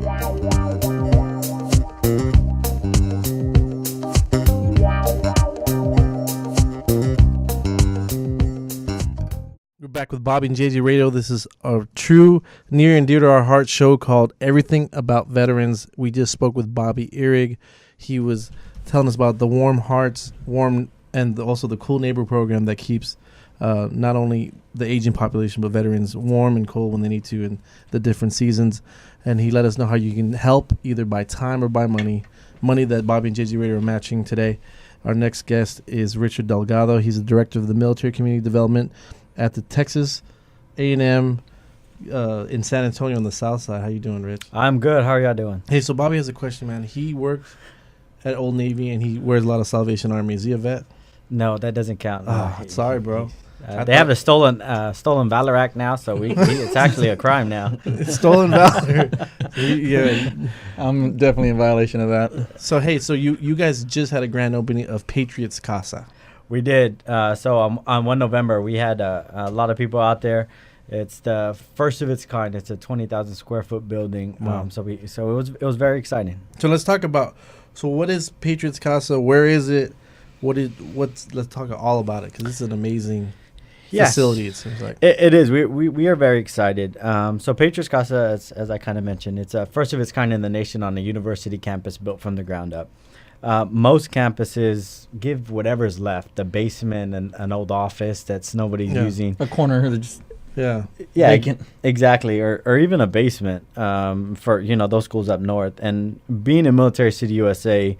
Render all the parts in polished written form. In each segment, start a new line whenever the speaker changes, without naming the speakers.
We're back with Bobby and JJ Radio. This is a true, near and dear to our heart show called Everything About Veterans. We just spoke with Bobby Ihrig. He was telling us about the Warm Hearts, and also the Cool Neighbor program that keeps not only the aging population but veterans warm and cold when they need to in the different seasons. And he let us know how you can help either by time or by money that Bobby and JJ Radio are matching today. Our next guest is Richard Delgado. He's the director of the Military Community Development at the Texas A&M in San Antonio on the south side. How you doing, Rich?
I'm good. How are y'all doing?
Hey, so Bobby has a question, man. He works at Old Navy, and he wears a lot of Salvation Army. Is he a vet?
No, that doesn't count.
Sorry, bro.
They have the Stolen Valor Act now, so it's actually a crime now.
Stolen Valor. Yeah,
I'm definitely in violation of that.
So, hey, you guys just had a grand opening of Patriots Casa.
We did. So on 1 November, we had a lot of people out there. It's the first of its kind. It's a 20,000 square foot building.
Wow.
So it was very exciting.
So let's talk about. So what is Patriots Casa? Where is it? Let's talk all about it, because this is an amazing facility. It seems like
it is. We are very excited. So Patriots Casa, as I kind of mentioned, it's a first of its kind in the nation on a university campus built from the ground up. Most campuses give whatever's left, the basement and an old office that's nobody's using.
A corner that just vacant.
Exactly, or even a basement for those schools up north. And being in Military City, USA,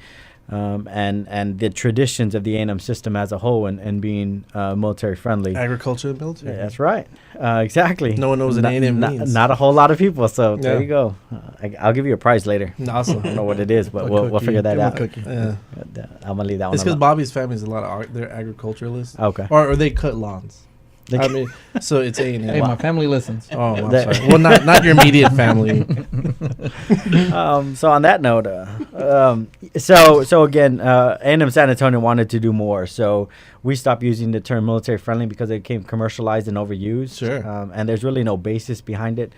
and the traditions of the A&M system as a whole, and being military friendly.
Agriculture and military.
That's right. Exactly.
No one knows what A&M means.
Not a whole lot of people, so there you go. I'll give you a prize later.
Awesome.
I don't know what it is, but we'll figure that out.
Yeah.
I'm going to leave that one.
It's because Bobby's family is a lot of they're agriculturalists.
Okay.
Or they cut lawns. I mean, so it's A&M.
Hey, my family listens.
Oh, I'm sorry. Well, not your immediate family.
So on that note, so again, A&M San Antonio wanted to do more. So we stopped using the term military friendly because it became commercialized and overused.
Sure.
And there's really no basis behind it.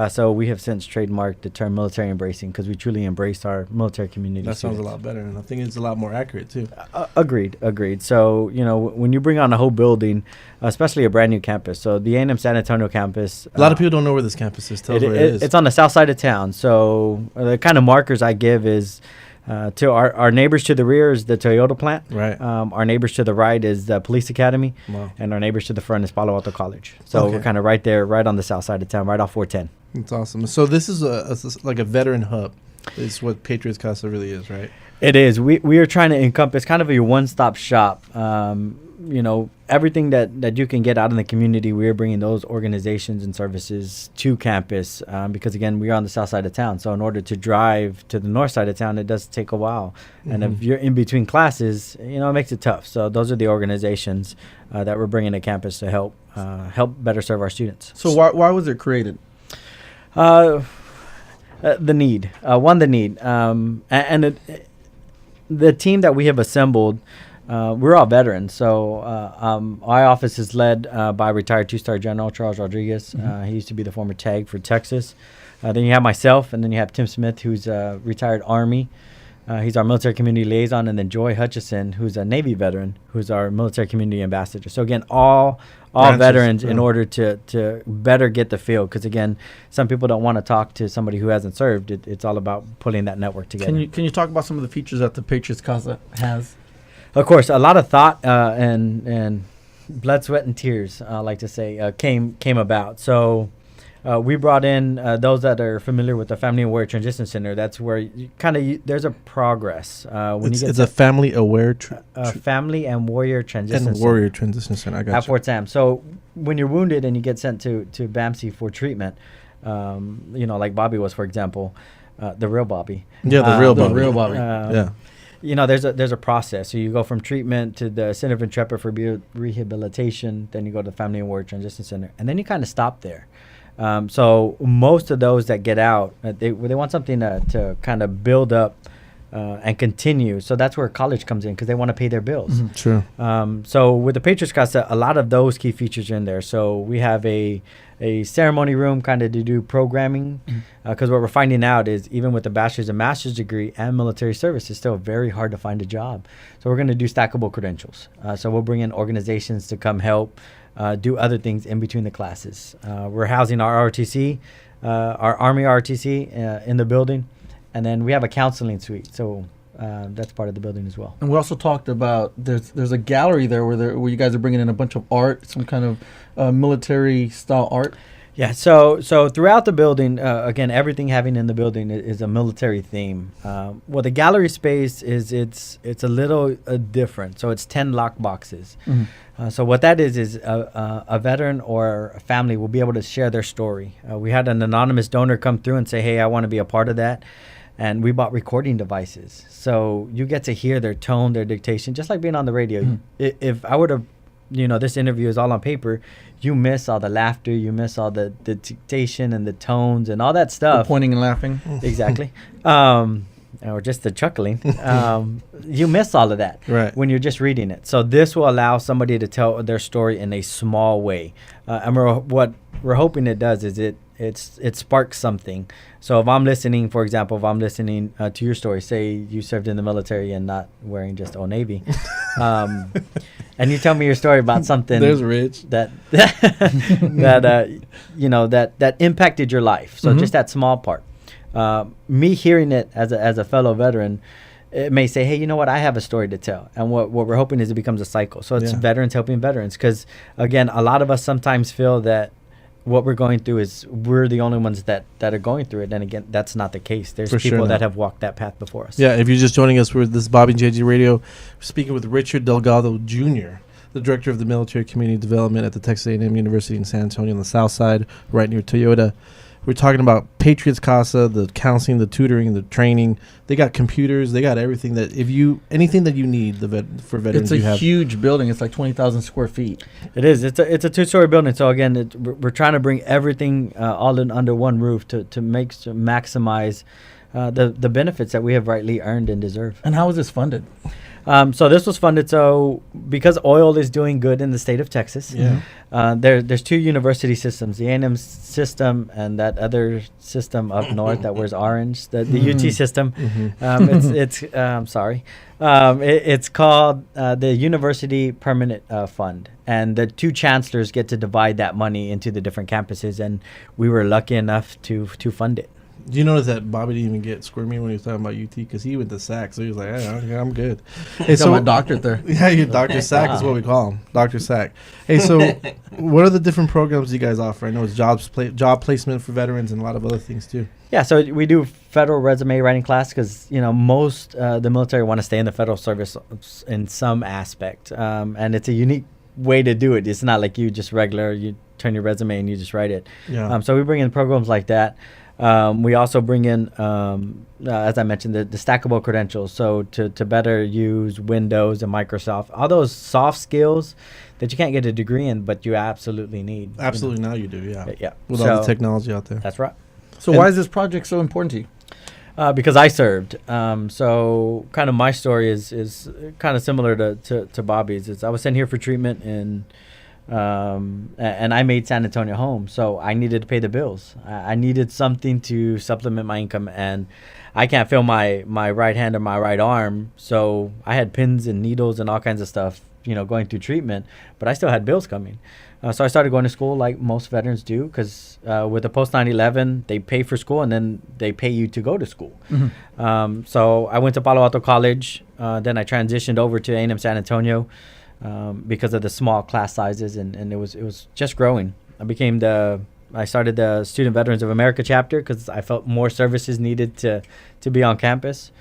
So we have since trademarked the term military embracing, because we truly embrace our military community.
That sounds a lot better, and I think it's a lot more accurate too.
Agreed. So when you bring on a whole building, especially a brand new campus, so the A&M San Antonio campus.
A lot of people don't know where this campus is. Tell us where it is.
It's on the south side of town. So the kind of markers I give is to our neighbors to the rear is the Toyota plant.
Right.
Our neighbors to the right is the police academy.
Wow.
And our neighbors to the front is Palo Alto College. So we're kind of right there, right on the south side of town, right off 410.
That's awesome. So this is like a veteran hub. Is what Patriots Casa really is, right?
It is. We are trying to encompass kind of a one-stop shop. Everything that you can get out in the community, we are bringing those organizations and services to campus, because again, we are on the south side of town. So in order to drive to the north side of town, it does take a while. Mm-hmm. And if you're in between classes, it makes it tough. So those are the organizations that we're bringing to campus to help better serve our students.
So why was it created?
The need. The team that we have assembled, we're all veterans. So our office is led by retired two-star General Charles Rodriguez.
Mm-hmm.
He used to be the former TAG for Texas. Then you have myself, and then you have Tim Smith, who's a retired Army. He's our military community liaison, and then Joy Hutchison, who's a Navy veteran, who's our military community ambassador. So again, all veterans in order to better get the field, because again, some people don't want to talk to somebody who hasn't served. It's all about pulling that network together.
Can you talk about some of the features that the Patriots Casa has?
Of course, a lot of thought and blood, sweat, and tears, I like to say, came about. So we brought in those that are familiar with the Family Aware Transition Center. That's where there's a progress.
It's a Family Aware
Family and Warrior Transition
Center. I got
at Fort Sam. So when you're wounded and you get sent to BAMC for treatment, like Bobby was, for example, the real Bobby.
Yeah, the real Bobby.
There's a process. So you go from treatment to the Center of Intrepid for Rehabilitation, then you go to the Family and Warrior Transition Center, and then you kind of stop there. So most of those that get out, they want something to kind of build up and continue. So that's where college comes in because they want to pay their bills.
Sure.
So with the Patriots Casa, a lot of those key features are in there. So we have a ceremony room kind of to do programming because what we're finding out is even with the bachelor's and master's degree and military service, it's still very hard to find a job. So we're going to do stackable credentials. So we'll bring in organizations to come help do other things in between the classes. We're housing our ROTC, our Army ROTC in the building. And then we have a counseling suite. So that's part of the building as well.
And we also talked about there's a gallery there where you guys are bringing in a bunch of art, some kind of military style art.
Yeah, so throughout the building, again, everything having in the building is a military theme. Well, the gallery space it's a little different. So it's 10 lock boxes. So what that is a veteran or a family will be able to share their story. We had an anonymous donor come through and say, hey, I want to be a part of that. And we bought recording devices. So you get to hear their tone, their dictation, just like being on the radio. If I were to, this interview is all on paper, you miss all the laughter, you miss all the dictation and the tones and all that stuff.
The pointing and laughing.
Exactly. Or just the chuckling. You miss all of that when you're just reading it. So this will allow somebody to tell their story in a small way. And what we're hoping it does is it sparks something. So if I'm listening, for example, to your story, say you served in the military and not wearing just Old Navy, and you tell me your story about something
there's Rich
that that impacted your life. So just that small part. Me hearing it as a fellow veteran, it may say, hey, you know what? I have a story to tell. And what we're hoping is it becomes a cycle. So it's veterans helping veterans. Because, again, a lot of us sometimes feel that what we're going through is we're the only ones that are going through it. And, again, that's not the case. There's people that have walked that path before us.
Yeah, if you're just joining us, this is Bobby and JG Radio. We're speaking with Richard Delgado Jr., the Director of the Military Community Development at the Texas A&M University in San Antonio on the south side, right near Toyota. We're talking about Patriots Casa, the counseling, the tutoring, the training. They got computers. They got everything that anything that you need for veterans.
It's a huge building. It's like 20,000 square feet.
It is. It's a 2-story building. So again, we're trying to bring everything all in under one roof to maximize the benefits that we have rightly earned and deserve.
And how is this funded?
So this was funded because oil is doing good in the state of Texas. There's two university systems, the A&M system and that other system up north that wears orange, the UT system. It's called the University Permanent Fund, and the two chancellors get to divide that money into the different campuses, and we were lucky enough to fund it.
Do you notice that Bobby didn't even get squirmy when he was talking about UT because he went to SAC, so he was like, hey, I'm good.
Hey, so my doctorate there.
Yeah, you're Dr. Sack is what we call him, Dr. Sack. Hey, so what are the different programs you guys offer? I know it's job placement for veterans and a lot of other things too. Yeah,
so we do federal resume writing class because most the military want to stay in the federal service in some aspect, and it's a unique way to do it. It's not like you turn your resume and you just write it.
Yeah.
So we bring in programs like that. We also bring in, as I mentioned, the stackable credentials. So to better use Windows and Microsoft, all those soft skills that you can't get a degree in, but you absolutely need.
Absolutely, now you do, yeah.
Yeah.
With all the technology out there.
That's right.
So why is this project so important to you?
Because I served. So kind of my story is kind of similar to Bobby's. I was sent here for treatment and I made San Antonio home, so I needed to pay the bills. I needed something to supplement my income, and I can't feel my right hand or my right arm, so I had pins and needles and all kinds of stuff, going through treatment, but I still had bills coming. So I started going to school like most veterans do, because with the post 9/11, they pay for school and then they pay you to go to school. So I went to Palo Alto College, then I transitioned over to A&M San Antonio. Because of the small class sizes, and it was just growing. I started the Student Veterans of America chapter because I felt more services needed to be on campus.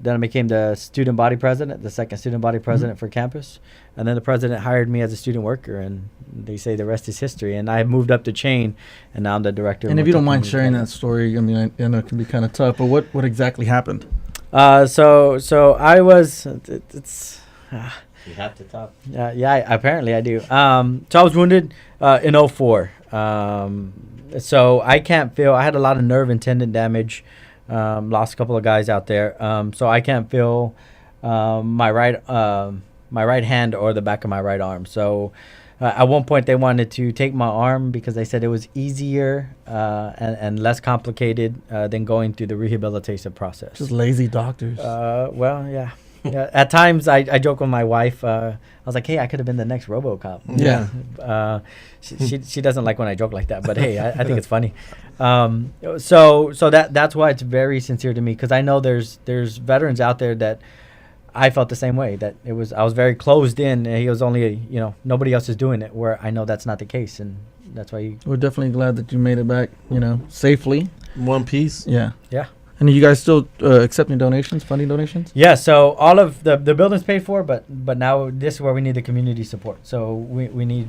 Then I became the student body president, the second student body president for campus. And then the president hired me as a student worker, and they say the rest is history. And I moved up the chain, and now I'm the director.
And if you don't mind sharing that story, I mean, I know it can be kind of tough, but what exactly happened?
So I was,
You have to talk.
Apparently I do. So I was wounded in 2004. So I can't feel. I had a lot of nerve and tendon damage Lost a couple of guys out there. So I can't feel my right hand or the back of my right arm. So at one point they wanted to take my arm because they said it was easier and less complicated than going through the rehabilitation process.
Just lazy doctors.
Well, yeah. Yeah, at times I joke with my wife. I was like, "Hey, I could have been the next RoboCop."
Yeah.
She doesn't like when I joke like that, but hey, I think it's funny. So that's why it's very sincere to me, because I know there's veterans out there that I felt the same way, that I was very closed in, and he was only nobody else is doing it, where I know that's not the case, and that's why
We're definitely glad that you made it back, safely.
One piece.
Yeah.
yeah.
And are you guys still accepting donations, funding donations?
Yeah, so all of the building's paid for, but now this is where we need the community support. So we need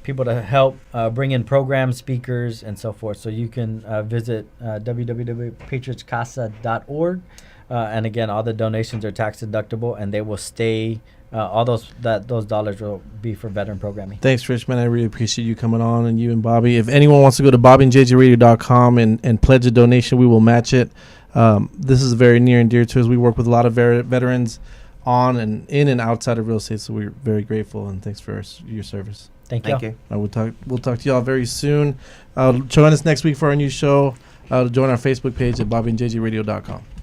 people to help bring in programs, speakers, and so forth. So you can visit www.patriotscasa.org. And again, all the donations are tax deductible, and they will stay. All those dollars will be for veteran programming.
Thanks, Rich, man. I really appreciate you coming on, and you and Bobby. If anyone wants to go to bobbyandjjradio.com and pledge a donation, we will match it. This is very near and dear to us. We work with a lot of veterans on and in and outside of real estate, so we're very grateful, and thanks for your service.
Thank you.
We'll talk to y'all very soon. Join us next week for our new show. Join our Facebook page at bobbyandjjradio.com.